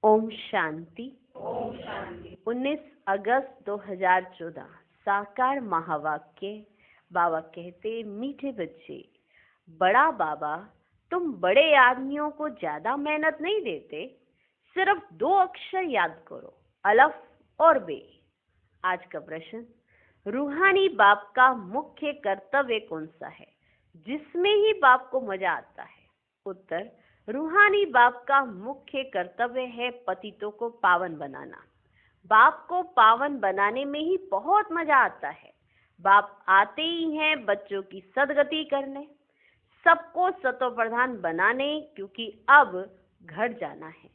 ओम शांति। 19 अगस्त 2014 साकार महावाक्य। बाबा कहते, मीठे बच्चे, बड़ा बाबा तुम बड़े आदमियों को ज्यादा मेहनत नहीं देते, सिर्फ 2 अक्षर याद करो, अलफ और बे। आज का प्रश्न, रूहानी बाप का मुख्य कर्तव्य कौन सा है जिसमें ही बाप को मजा आता है? उत्तर, रूहानी बाप का मुख्य कर्तव्य है पतितों को पावन बनाना। बाप को पावन बनाने में ही बहुत मजा आता है। बाप आते ही हैं बच्चों की सदगति करने, सबको सतो प्रधान बनाने, क्योंकि अब घर जाना है।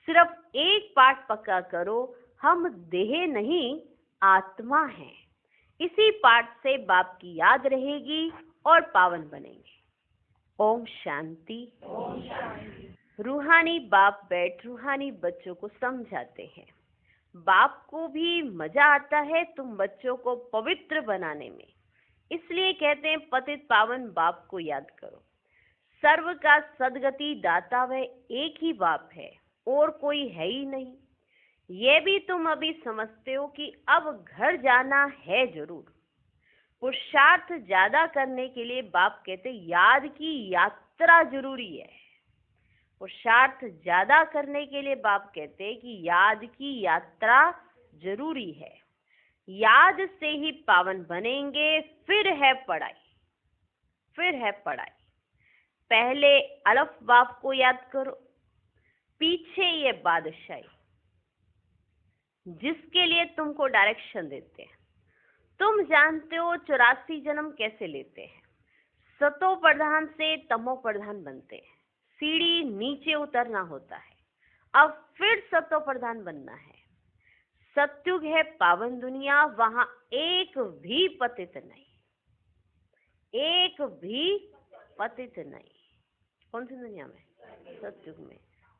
सिर्फ एक पाठ पक्का करो, हम देह नहीं आत्मा हैं। इसी पाठ से बाप की याद रहेगी और पावन बनेंगे। ओम शांति। रूहानी बाप बैठ रूहानी बच्चों को समझाते हैं। बाप को भी मजा आता है तुम बच्चों को पवित्र बनाने में, इसलिए कहते हैं पतित पावन बाप को याद करो। सर्व का सदगति दाता वह एक ही बाप है और कोई है ही नहीं। ये भी तुम अभी समझते हो कि अब घर जाना है जरूर। पुरुषार्थ ज्यादा करने के लिए बाप कहते याद की यात्रा जरूरी है। पुरुषार्थ ज्यादा करने के लिए बाप कहते हैं कि याद की यात्रा जरूरी है। याद से ही पावन बनेंगे। फिर है पढ़ाई। पहले अलफ बाप को याद करो, पीछे ये बादशाही जिसके लिए तुमको डायरेक्शन देते हैं। तुम जानते हो 84 जन्म कैसे लेते हैं। सतो प्रधान से तमो प्रधान बनते हैं, सीढ़ी नीचे उतरना होता है। अब फिर सतो प्रधान बनना है। सत्युग है पावन दुनिया, वहां एक भी पतित नहीं। कौन सी दुनिया में? सत्युग में।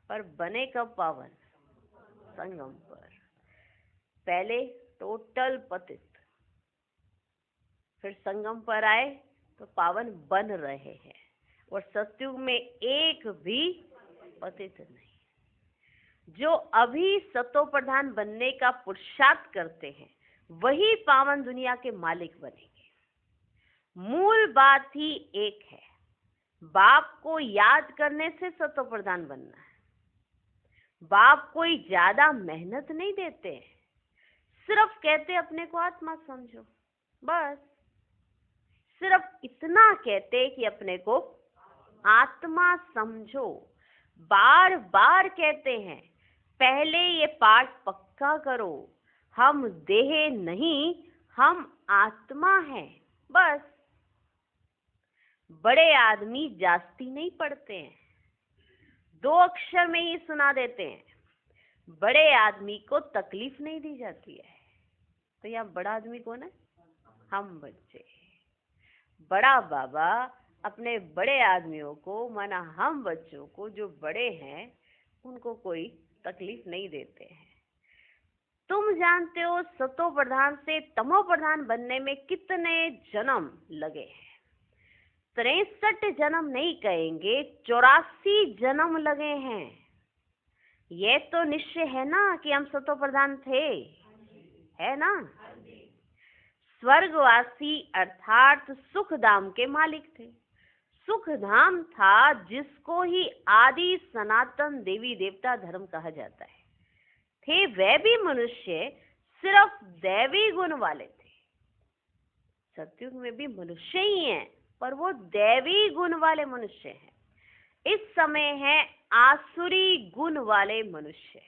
पर बने कब पावन? संगम पर। पहले टोटल पतित, फिर संगम पर आए तो पावन बन रहे हैं, और सत्युग में एक भी पतित नहीं। जो अभी सतो प्रधान बनने का पुरुषार्थ करते हैं वही पावन दुनिया के मालिक बनेंगे। मूल बात ही एक है, बाप को याद करने से सतो प्रधान बनना है। बाप कोई ज्यादा मेहनत नहीं देते हैं, सिर्फ कहते अपने को आत्मा समझो, बस। सिर्फ इतना कहते कि अपने को आत्मा समझो। बार बार कहते हैं पहले ये पाठ पक्का करो, हम देह नहीं, हम आत्मा हैं, बस। बड़े आदमी जास्ती नहीं पढ़ते हैं, 2 अक्षर में ही सुना देते हैं। बड़े आदमी को तकलीफ नहीं दी जाती है। तो यहाँ बड़ा आदमी कौन है? हम बच्चे। बड़ा बाबा अपने बड़े आदमियों को, माना हम बच्चों को जो बड़े हैं, उनको कोई तकलीफ नहीं देते हैं। तुम जानते हो सतो प्रधान से तमो प्रधान बनने में कितने जन्म लगे हैं? 63 जन्म नहीं कहेंगे, 84 जन्म लगे हैं। ये तो निश्चय है ना कि हम सतो प्रधान थे, है ना? स्वर्गवासी अर्थात सुख धाम के मालिक थे। सुख धाम था जिसको ही आदि सनातन देवी देवता धर्म कहा जाता है। थे वह भी मनुष्य, सिर्फ दैवी गुण वाले थे। सतयुग में भी मनुष्य ही हैं, पर वो दैवी गुण वाले मनुष्य हैं। इस समय है आसुरी गुण वाले मनुष्य।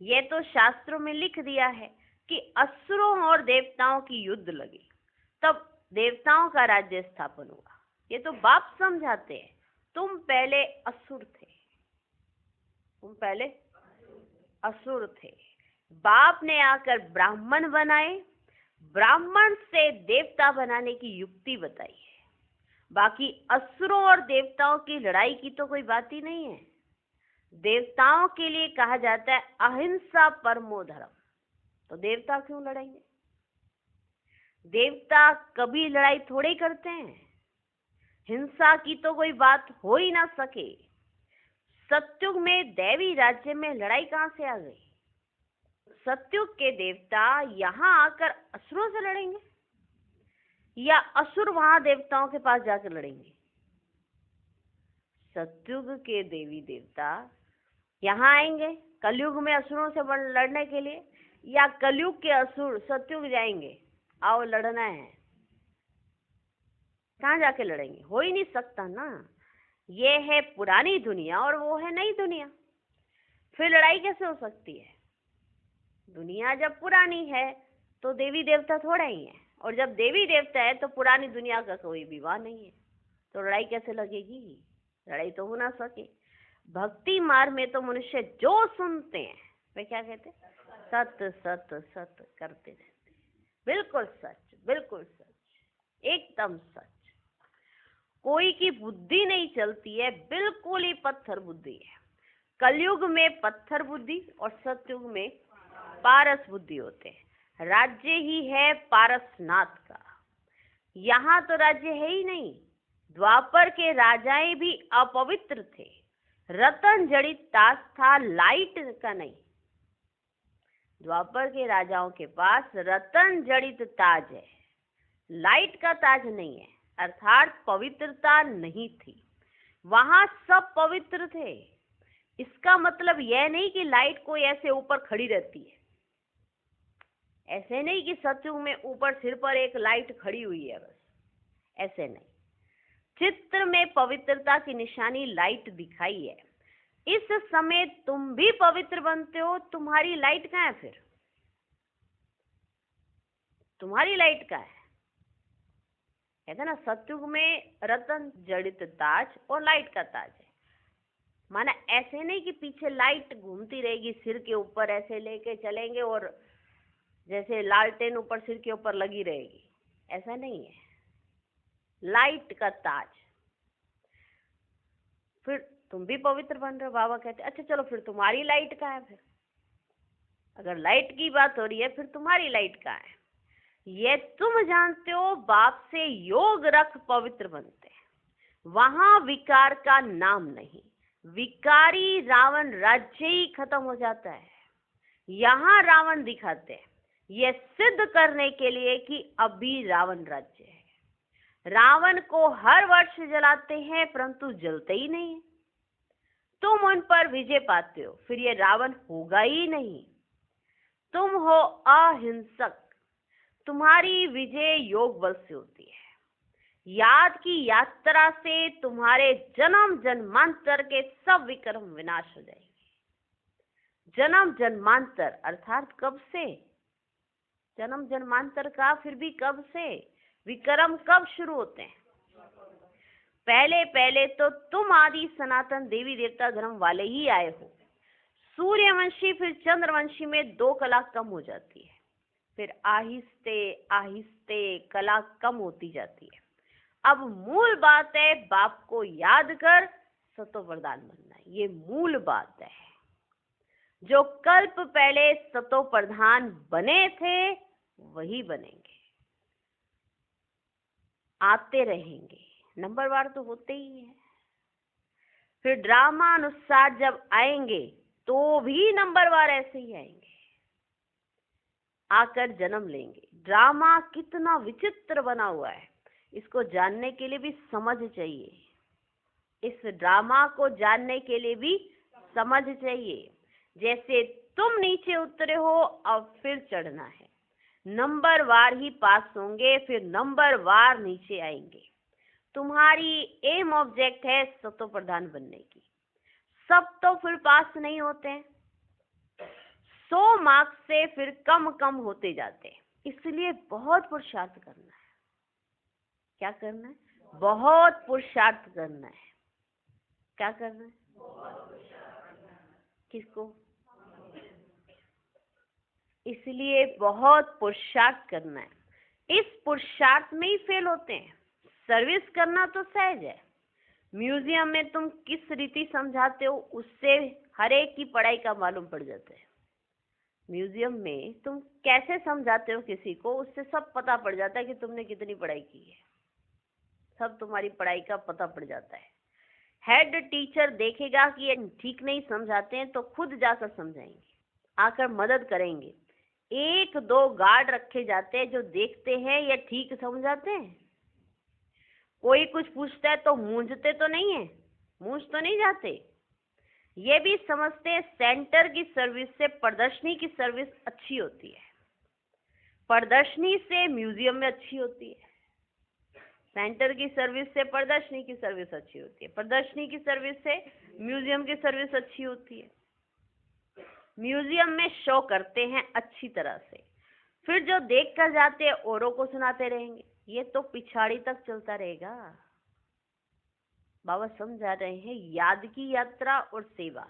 ये तो शास्त्रों में लिख दिया है कि असुरों और देवताओं की युद्ध लगी, तब देवताओं का राज्य स्थापन हुआ। ये तो बाप समझाते हैं, तुम पहले असुर थे। बाप ने आकर ब्राह्मण बनाए, ब्राह्मण से देवता बनाने की युक्ति बताई है। बाकी असुरों और देवताओं की लड़ाई की तो कोई बात ही नहीं है। देवताओं के लिए कहा जाता है अहिंसा परमो धर्म। तो देवता क्यों लड़ेंगे? देवता कभी लड़ाई थोड़े करते हैं। हिंसा की तो कोई बात हो ही ना सके। सतयुग में दैवी राज्य में लड़ाई कहाँ से आ गई? सतयुग के देवता यहाँ आकर असुरों से लड़ेंगे या असुर वहां देवताओं के पास जाकर लड़ेंगे? सतयुग के देवी देवता यहाँ आएंगे कलयुग में असुरों से लड़ने के लिए, या कलयुग के असुर सतयुग जाएंगे, आओ लड़ना है? कहाँ जाके लड़ेंगे? हो ही नहीं सकता ना। ये है पुरानी दुनिया और वो है नई दुनिया, फिर लड़ाई कैसे हो सकती है? दुनिया जब पुरानी है तो देवी देवता थोड़ा ही है, और जब देवी देवता है तो पुरानी दुनिया का कोई विवाह नहीं है, तो लड़ाई कैसे लगेगी? लड़ाई तो हो ना सके। भक्ति मार्ग में तो मनुष्य जो सुनते हैं वे क्या कहते हैं? सत्य सत्य सत्य करते रहते हैं। बिल्कुल सच, बिल्कुल सच, एकदम सच। कोई की बुद्धि नहीं चलती है, बिल्कुल ही पत्थर बुद्धि है। कलयुग में पत्थर बुद्धि और सतयुग में पारस बुद्धि होते हैं। राज्य ही है पारसनाथ का, यहाँ तो राज्य है ही नहीं। द्वापर के राजाएं भी अपवित्र थे, रतन जड़ित ताज था, लाइट का नहीं। द्वापर के राजाओं के पास रतन जड़ित ताज है, लाइट का ताज नहीं है, अर्थात पवित्रता नहीं थी। वहां सब पवित्र थे। इसका मतलब यह नहीं कि लाइट कोई ऐसे ऊपर खड़ी रहती है, ऐसे नहीं कि सतयुग में ऊपर सिर पर एक लाइट खड़ी हुई है बस, ऐसे नहीं। चित्र में पवित्रता की निशानी लाइट दिखाई है। इस समय तुम भी पवित्र बनते हो, तुम्हारी लाइट कहाँ है? फिर तुम्हारी लाइट कहाँ है? कहते ना सतयुग में रतन जड़ित ताज और लाइट का ताज है। माना ऐसे नहीं कि पीछे लाइट घूमती रहेगी सिर के ऊपर, ऐसे लेके चलेंगे और जैसे लालटेन ऊपर सिर के ऊपर लगी रहेगी, ऐसा नहीं है। लाइट का ताज। फिर तुम भी पवित्र बन रहे हो। बाबा कहते अच्छा चलो फिर तुम्हारी लाइट कहाँ है? फिर अगर लाइट की बात हो रही है, फिर तुम्हारी लाइट कहाँ है? ये तुम जानते हो, बाप से योग रख पवित्र बनते हैं, वहां विकार का नाम नहीं। विकारी रावण राज्य ही खत्म हो जाता है। यहाँ रावण दिखाते हैं ये सिद्ध करने के लिए कि अभी रावण राज्य है। रावण को हर वर्ष जलाते हैं परंतु जलते ही नहीं है। तुम उन पर विजय पाते हो, फिर ये रावण होगा ही नहीं। तुम हो अहिंसक, तुम्हारी विजय योग बल से होती है। याद की यात्रा से तुम्हारे जन्म जन्मांतर के सब विक्रम विनाश हो जाएंगे। जन्म जन्मांतर अर्थात कब से? जन्म जन्मांतर का फिर भी कब से? विक्रम कब शुरू होते हैं? पहले पहले तो तुम आदि सनातन देवी देवता धर्म वाले ही आए हो। सूर्यवंशी फिर चंद्रवंशी में 2 कला कम हो जाती है, फिर आहिस्ते आहिस्ते कला कम होती जाती है। अब मूल बात है बाप को याद कर सतो प्रधान बनना, ये मूल बात है। जो कल्प पहले सतो प्रधान बने थे वही बनेंगे, आते रहेंगे, नंबरवार तो होते ही है। फिर ड्रामा अनुसार जब आएंगे तो भी नंबरवार ऐसे ही आएंगे, आकर जन्म लेंगे। ड्रामा कितना विचित्र बना हुआ है, इसको जानने के लिए भी समझ चाहिए। इस ड्रामा को जानने के लिए भी समझ चाहिए। जैसे तुम नीचे उतरे हो, अब फिर चढ़ना है, नंबरवार ही पास होंगे, फिर नंबरवार नीचे आएंगे। तुम्हारी एम ऑब्जेक्ट है सतो प्रधान बनने की। सब तो फिर पास नहीं होते हैं, 100 मार्क्स से फिर कम कम होते जाते हैं। इसलिए बहुत पुरुषार्थ करना है। क्या करना है? बहुत पुरुषार्थ करना है। क्या करना है? किसको? इसलिए बहुत पुरुषार्थ करना है। इस पुरुषार्थ में ही फेल होते हैं। सर्विस करना तो सहज है। म्यूजियम में तुम किस रीति समझाते हो उससे हर एक की पढ़ाई का मालूम पड़ जाता है। म्यूजियम में तुम कैसे समझाते हो किसी को, उससे सब पता पड़ जाता है कि तुमने कितनी पढ़ाई की है। सब तुम्हारी पढ़ाई का पता पड़ जाता है। हेड टीचर देखेगा कि ये ठीक नहीं समझाते हैं तो खुद जाकर समझाएंगे, आकर मदद करेंगे। एक दो गार्ड रखे जाते हैं जो देखते हैं ये ठीक समझाते हैं। कोई कुछ पूछता है तो मूंझते तो नहीं है, मूंझ तो नहीं जाते। ये भी समझते हैं सेंटर की सर्विस से प्रदर्शनी की सर्विस अच्छी होती है, प्रदर्शनी से म्यूजियम में अच्छी होती है, सेंटर की सर्विस से प्रदर्शनी की सर्विस अच्छी होती है, प्रदर्शनी की सर्विस से म्यूजियम की सर्विस अच्छी होती है। म्यूजियम में शो करते हैं अच्छी तरह से, फिर जो देख कर जाते हैं औरों को सुनाते रहेंगे। ये तो पिछाड़ी तक चलता रहेगा। बाबा समझा रहे हैं याद की यात्रा और सेवा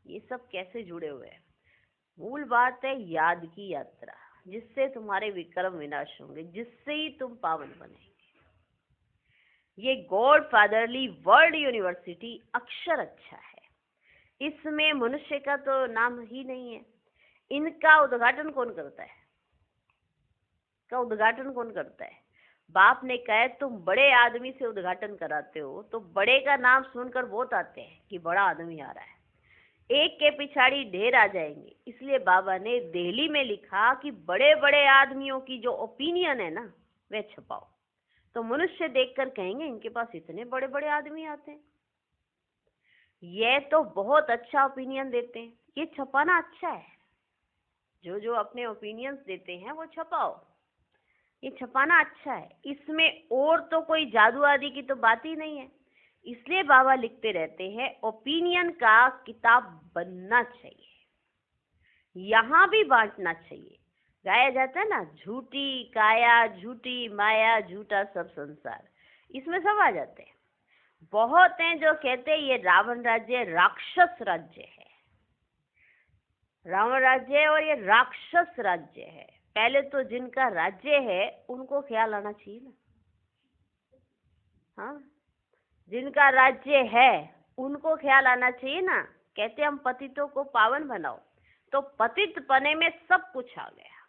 ये सब कैसे जुड़े हुए हैं। मूल बात है याद की यात्रा, जिससे तुम्हारे विक्रम विनाश होंगे, जिससे ही तुम पावन बनेंगे। ये गॉड फादरली वर्ल्ड यूनिवर्सिटी अक्षर अच्छा है, इसमें मनुष्य का तो नाम ही नहीं है। इनका उद्घाटन कौन करता है? का उद्घाटन कौन करता है? बाप ने कहा तुम बड़े आदमी से उद्घाटन कराते हो तो बड़े का नाम सुनकर बहुत आते हैं कि बड़ा आदमी आ रहा है, एक के पिछाड़ी ढेर आ जाएंगे। इसलिए बाबा ने दिल्ली में लिखा कि बड़े बड़े आदमियों की जो ओपिनियन है ना वे छपाओ, तो मनुष्य देखकर कहेंगे इनके पास इतने बड़े बड़े आदमी आते हैं, ये तो बहुत अच्छा ओपिनियन देते हैं। ये छपाना अच्छा है, जो जो अपने ओपिनियंस देते हैं वो छपाओ, ये छपाना अच्छा है। इसमें और तो कोई जादू आदि की तो बात ही नहीं है। इसलिए बाबा लिखते रहते हैं ओपिनियन का किताब बनना चाहिए, यहाँ भी बांटना चाहिए। गाया जाता है ना, झूठी काया झूठी माया झूठा सब संसार, इसमें सब आ जाते हैं। बहुत हैं जो कहते हैं ये रावण राज्य राक्षस राज्य है, रावण राज्य है और ये राक्षस राज्य है। पहले तो जिनका राज्य है उनको ख्याल आना चाहिए ना, हाँ, जिनका राज्य है उनको ख्याल आना चाहिए ना। कहते हम पतितों को पावन बनाओ, तो पतित पने में सब कुछ आ गया,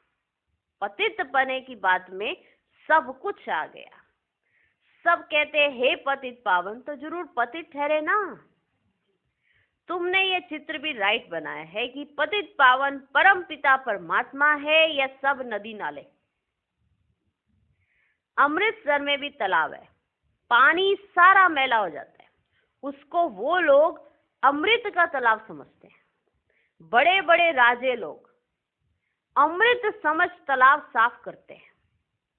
पतित पने की बात में सब कुछ आ गया। सब कहते हैं हे पतित पावन, तो जरूर पतित ठहरे ना। तुमने ये चित्र भी राइट बनाया है कि पतित पावन परम पिता परमात्मा है या सब नदी नाले। अमृतसर में भी तालाब है, पानी सारा मैला हो जाता है, उसको वो लोग अमृत का तालाब समझते हैं। बड़े बड़े राजे लोग अमृत समझ तालाब साफ करते हैं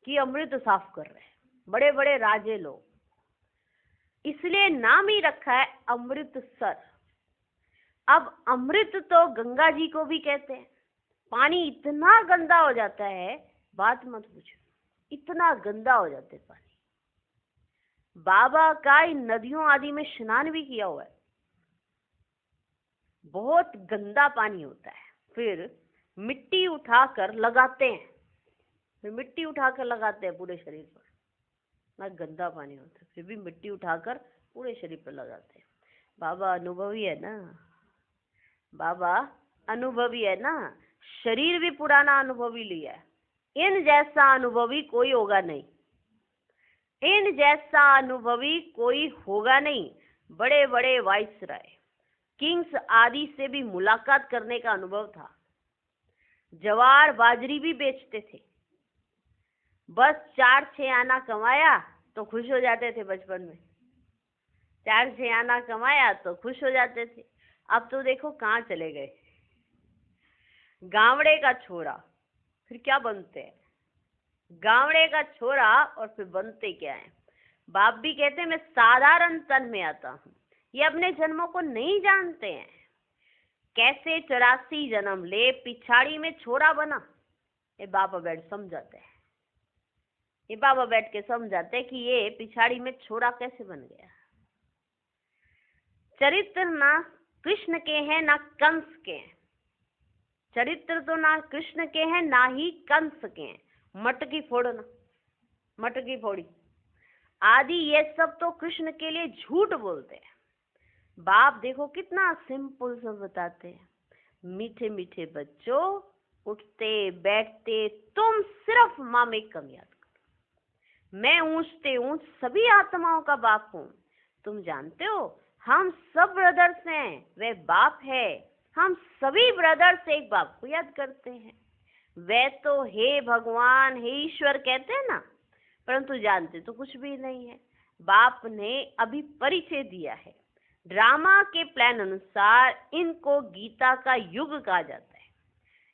कि अमृत साफ कर रहे हैं, बड़े बड़े राजे लोग। इसलिए नाम ही रखा है अमृतसर। अब अमृत तो गंगा जी को भी कहते हैं। पानी इतना गंदा हो जाता है, बात मत पूछो, इतना गंदा हो जाता है पानी। बाबा का इन नदियों आदि में स्नान भी किया हुआ है, बहुत गंदा पानी होता है। फिर मिट्टी उठाकर लगाते हैं, फिर मिट्टी उठाकर लगाते हैं पूरे शरीर पर, ना गंदा पानी होता है, फिर भी मिट्टी उठाकर पूरे शरीर पर लगाते हैं। बाबा अनुभवी है ना, बाबा अनुभवी है ना, शरीर भी पुराना अनुभवी लिया है। इन जैसा अनुभवी कोई होगा नहीं, इन जैसा अनुभवी कोई होगा नहीं। बड़े बड़े वाइसराय किंग्स आदि से भी मुलाकात करने का अनुभव था। जवार बाजरी भी बेचते थे, बस 4-6 आना कमाया तो खुश हो जाते थे। बचपन में 4-6 आना कमाया तो खुश हो जाते थे। अब तो देखो कहाँ चले गए। गावड़े का छोरा फिर क्या बनते हैं, गावड़े का छोरा और फिर बनते क्या है। बाप भी कहते हैं मैं साधारण तन में आता हूँ। ये अपने जन्मों को नहीं जानते हैं, कैसे 84 जन्म ले पिछाड़ी में छोरा बना। ये बाबा बैठ समझाते हैं, ये बाबा बैठ के समझाते हैं कि ये पिछाड़ी में छोरा कैसे बन गया। चरित्र ना कृष्ण के हैं ना कंस के हैं, चरित्र तो ना कृष्ण के हैं ना ही कंस के हैं। मटकी फोड़ना, मटकी फोड़ी आदि ये सब तो कृष्ण के लिए झूठ बोलते हैं। बाप देखो कितना सिंपल सा बताते हैं, मीठे मीठे बच्चों उठते बैठते तुम सिर्फ माँ में कम याद करो। मैं ऊंचते ऊंच सभी आत्माओं का बाप हूँ। तुम जानते हो हम सब ब्रदर्स हैं, वह बाप है। हम सभी ब्रदर्स एक बाप को याद करते हैं। वे तो हे भगवान, हे ईश्वर कहते हैं ना, परंतु जानते तो कुछ भी नहीं है। बाप ने अभी परिचय दिया है। ड्रामा के प्लान अनुसार इनको गीता का युग कहा जाता है,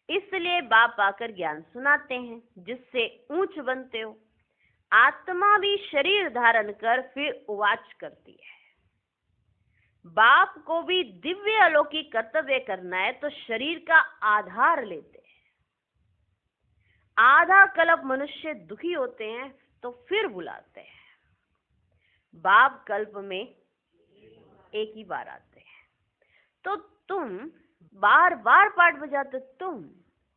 इसलिए बाप आकर ज्ञान सुनाते हैं जिससे ऊंच बनते हो। आत्मा भी शरीर धारण कर फिर उवाच करती है। बाप को भी दिव्य अलौकिक कर्तव्य करना है तो शरीर का आधार लेते हैं। आधा कल्प मनुष्य दुखी होते हैं तो फिर बुलाते हैं। बाप कल्प में एक ही बार आते हैं। तो तुम बार बार पाठ बजाते हो।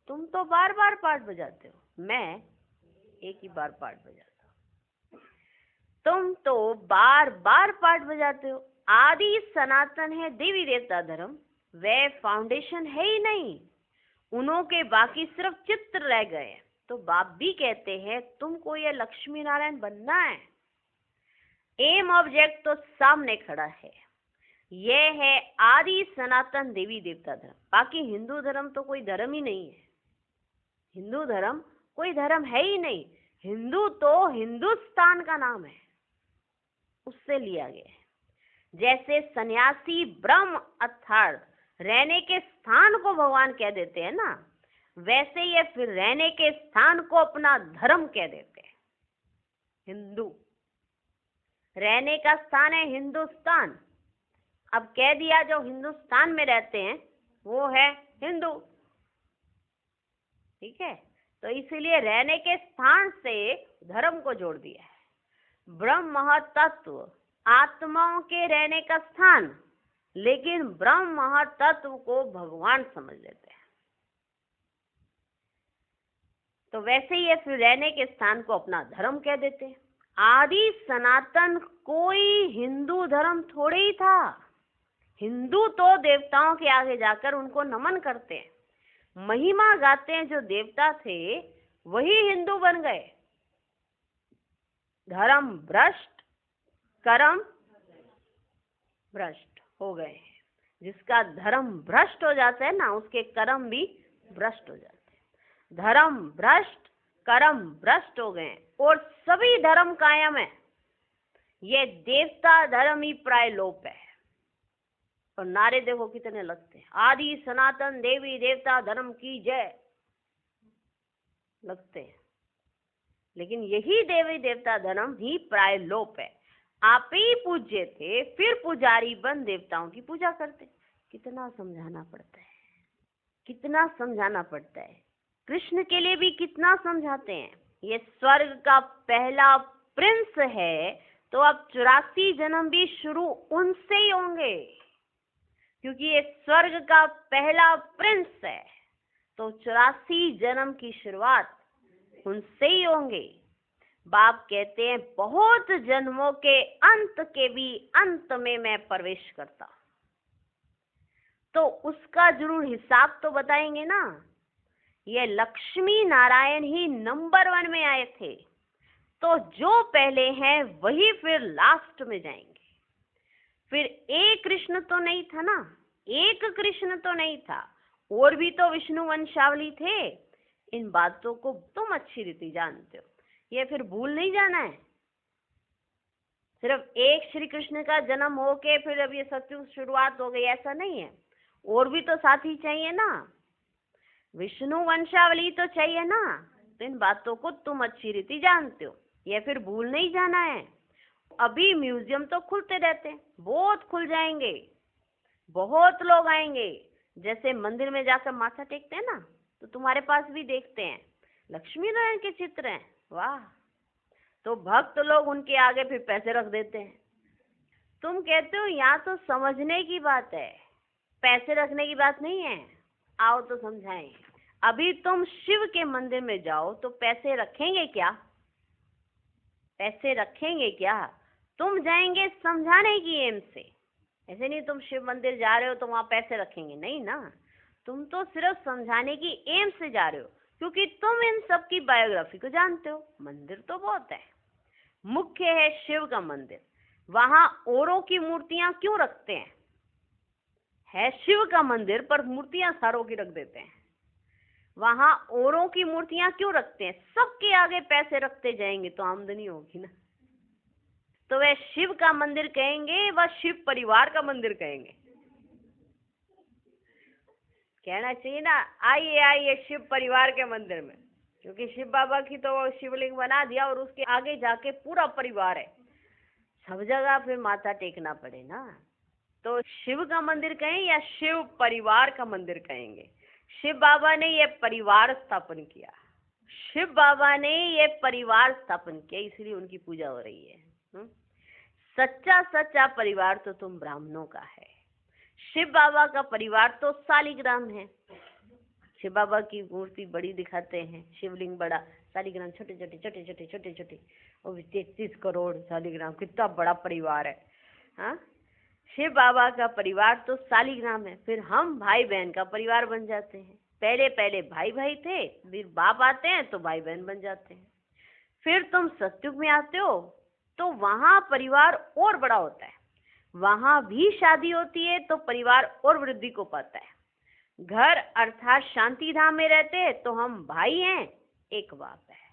तुम तो बार बार पाठ बजाते हो, मैं एक ही बार पाठ बजाता हूँ। तुम तो बार बार पाठ बजाते हो। आदि सनातन है देवी देवता धर्म, वे फाउंडेशन है ही नहीं। उन्हों के बाकी सिर्फ चित्र रह गए। तो बाप भी कहते हैं तुमको ये लक्ष्मी नारायण बनना है। एम ऑब्जेक्ट तो सामने खड़ा है। यह है आदि सनातन देवी देवता धर्म। बाकी हिंदू धर्म तो कोई धर्म ही नहीं है। हिंदू धर्म कोई धर्म है ही नहीं। हिंदू तो हिंदुस्तान का नाम है, उससे लिया गया है। जैसे सन्यासी ब्रह्म अर्थात रहने के स्थान को भगवान कह देते हैं ना, वैसे ये फिर रहने के स्थान को अपना धर्म कह देते हैं। हिंदू रहने का स्थान है हिंदुस्तान। अब कह दिया जो हिंदुस्तान में रहते हैं वो है हिंदू, ठीक है। तो इसीलिए रहने के स्थान से धर्म को जोड़ दिया है। ब्रह्म महतत्व आत्माओं के रहने का स्थान, लेकिन ब्रह्म महतत्व को भगवान समझ लेते हैं। तो वैसे ही फिर रहने के स्थान को अपना धर्म कह देते हैं। आदि सनातन कोई हिंदू धर्म थोड़े ही था। हिंदू तो देवताओं के आगे जाकर उनको नमन करते हैं, महिमा गाते हैं। जो देवता थे वही हिंदू बन गए। धर्म भ्रष्ट, कर्म भ्रष्ट हो गए हैं। जिसका धर्म भ्रष्ट हो जाता है ना, उसके कर्म भी भ्रष्ट हो जाते हैं। धर्म भ्रष्ट, कर्म भ्रष्ट हो गए और सभी धर्म कायम है। ये देवता धर्म ही प्राय लोप है। और नारे देखो कितने लगते हैं, आदि सनातन देवी देवता धर्म की जय लगते हैं। लेकिन यही देवी देवता धर्म ही प्राय लोप है। आप ही पूज्य थे, फिर पुजारी बन देवताओं की पूजा करते। कितना समझाना पड़ता है, कितना समझाना पड़ता है। कृष्ण के लिए भी कितना समझाते हैं। ये स्वर्ग का पहला प्रिंस है, तो अब 84 जन्म भी शुरू उनसे ही होंगे, क्योंकि ये स्वर्ग का पहला प्रिंस है। तो 84 जन्म की शुरुआत उनसे ही होंगे। बाप कहते हैं बहुत जन्मों के अंत के भी अंत में मैं प्रवेश करता हूं, तो उसका जरूर हिसाब तो बताएंगे ना। ये लक्ष्मी नारायण ही नंबर 1 में आए थे, तो जो पहले हैं वही फिर लास्ट में जाएंगे। फिर एक कृष्ण तो नहीं था ना, एक कृष्ण तो नहीं था, और भी तो विष्णु वंशावली थे। इन बातों को तुम अच्छी रीति जानते हो, ये फिर भूल नहीं जाना है। सिर्फ एक श्री कृष्ण का जन्म हो के फिर अब ये सत्युग शुरुआत हो गई, ऐसा नहीं है। और भी तो साथी चाहिए ना, विष्णु वंशावली तो चाहिए ना। तो इन बातों को तुम अच्छी रीति जानते हो, ये फिर भूल नहीं जाना है। अभी म्यूजियम तो खुलते रहते हैं, बहुत खुल जाएंगे, बहुत लोग आएंगे। जैसे मंदिर में जाकर माथा टेकते हैं ना, तो तुम्हारे पास भी देखते हैं लक्ष्मी नारायण के चित्र हैं, वाह। तो भक्त लोग उनके आगे फिर पैसे रख देते हैं। तुम कहते हो यहाँ तो समझने की बात है, पैसे रखने की बात नहीं है। आओ तो समझाएं। अभी तुम शिव के मंदिर में जाओ तो पैसे रखेंगे क्या? पैसे रखेंगे क्या? तुम जाएंगे समझाने की एम से। ऐसे नहीं तुम शिव मंदिर जा रहे हो तो वहां पैसे रखेंगे, नहीं ना। तुम तो सिर्फ समझाने की एम से जा रहे हो, क्योंकि तुम इन सब की बायोग्राफी को जानते हो। मंदिर तो बहुत है, मुख्य है शिव का मंदिर। वहां औरों की मूर्तियां क्यों रखते हैं? है शिव का मंदिर पर मूर्तियां सारों की रख देते हैं। वहां औरों की मूर्तियां क्यों रखते हैं? सबके आगे पैसे रखते जाएंगे तो आमदनी होगी ना। तो वह शिव का मंदिर कहेंगे व शिव परिवार का मंदिर कहेंगे? कहना चाहिए ना, आइए आइए शिव परिवार के मंदिर में, क्योंकि शिव बाबा की तो शिवलिंग बना दिया और उसके आगे जाके पूरा परिवार है, सब जगह फिर माथा टेकना पड़े ना। तो शिव का मंदिर कहें या शिव परिवार का मंदिर कहेंगे? शिव बाबा ने ये परिवार स्थापन किया, शिव बाबा ने ये परिवार स्थापन किया, इसलिए उनकी पूजा हो रही है। सच्चा सच्चा परिवार तो तुम ब्राह्मणों का है। शिव बाबा का परिवार तो सालिग्राम है। शिव बाबा की मूर्ति बड़ी दिखाते हैं, शिवलिंग बड़ा, सालिग्राम छोटे छोटे छोटे छोटे छोटे छोटे, और 33 करोड़ सालिग्राम, कितना बड़ा परिवार है। हाँ, शिव बाबा का परिवार तो सालिग्राम है। फिर हम भाई बहन का परिवार बन जाते हैं। पहले पहले भाई भाई थे, फिर बाप आते हैं तो भाई बहन बन जाते हैं। फिर तुम सतयुग में आते हो तो वहां परिवार और बड़ा होता है, वहां भी शादी होती है तो परिवार और वृद्धि को पाता है। घर अर्थात शांति धाम में रहते हैं तो हम भाई हैं, एक बाप है।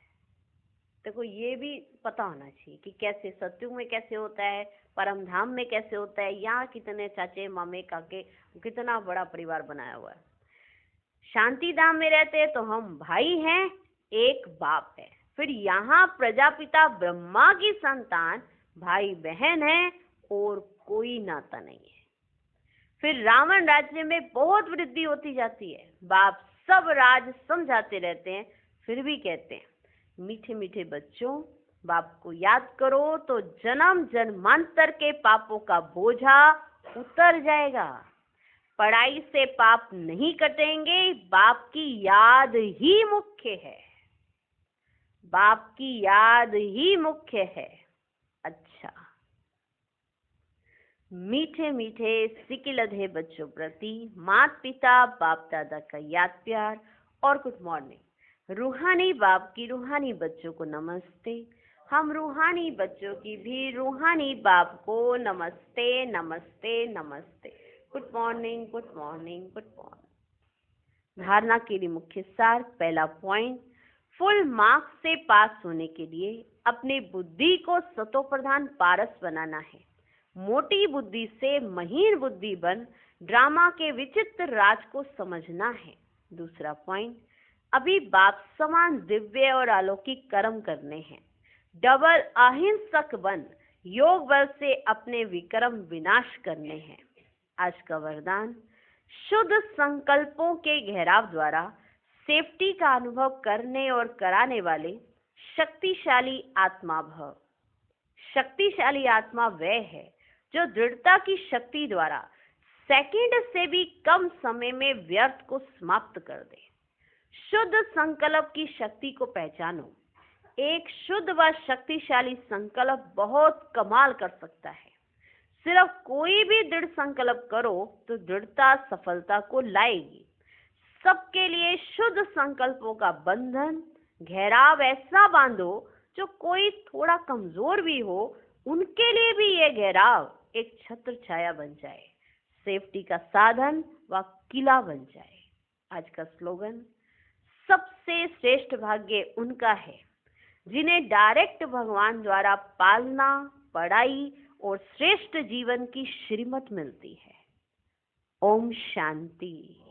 देखो ये भी पता होना चाहिए कि कैसे सतयुग में कैसे होता है, परम धाम में कैसे होता है, यहाँ कितने चाचे मामे काके, कितना बड़ा परिवार बनाया हुआ है। शांति धाम में रहते हैं तो हम भाई हैं, एक बाप है। फिर यहाँ प्रजापिता ब्रह्मा की संतान भाई बहन है और कोई नाता नहीं है। फिर रावण राज्य में बहुत वृद्धि होती जाती है, बाप सब राज समझाते रहते हैं, फिर भी कहते हैं मीठे मीठे बच्चों, बाप को याद करो तो जन्म जन्मांतर के पापों का बोझा उतर जाएगा। पढ़ाई से पाप नहीं कटेंगे, बाप की याद ही मुख्य है, बाप की याद ही मुख्य है। अच्छा, मीठे मीठे सिकिलधे बच्चों प्रति माता पिता बाप दादा का याद प्यार और गुड मॉर्निंग। रूहानी बाप की रूहानी बच्चों को नमस्ते। हम रूहानी बच्चों की भी रूहानी बाप को नमस्ते नमस्ते नमस्ते। Good morning good morning good morning. धारणा के लिए मुख्य सार। पहला पॉइंट, फुल मार्क्स से पास होने के लिए अपने बुद्धि को सतो प्रधान पारस बनाना है। मोटी बुद्धि से महीन बुद्धि बन ड्रामा के विचित्र राज को समझना है। दूसरा पॉइंट, अभी बाप समान दिव्य और अलौकिक कर्म करने हैं। डबल अहिंसक बन योग बल से अपने विक्रम विनाश करने हैं। आज का वरदान, शुद्ध संकल्पों के घेराव द्वारा सेफ्टी का अनुभव करने और कराने वाले शक्तिशाली आत्मा भव। शक्तिशाली आत्मा वह है जो दृढ़ता की शक्ति द्वारा सेकंड से भी कम समय में व्यर्थ को समाप्त कर दे। शुद्ध संकल्प की शक्ति को पहचानो। एक शुद्ध व शक्तिशाली संकल्प बहुत कमाल कर सकता है। सिर्फ कोई भी दृढ़ संकल्प करो तो दृढ़ता सफलता को लाएगी। सबके लिए शुद्ध संकल्पों का बंधन घेराव ऐसा बांधो जो कोई थोड़ा कमजोर भी हो, उनके लिए भी ये घेराव एक छत्र छाया बन जाए, सेफ्टी का साधन व किला बन जाए। आज का स्लोगन, सबसे श्रेष्ठ भाग्य उनका है जिन्हें डायरेक्ट भगवान द्वारा पालना, पढ़ाई और श्रेष्ठ जीवन की श्रीमत मिलती है। ओम शांति।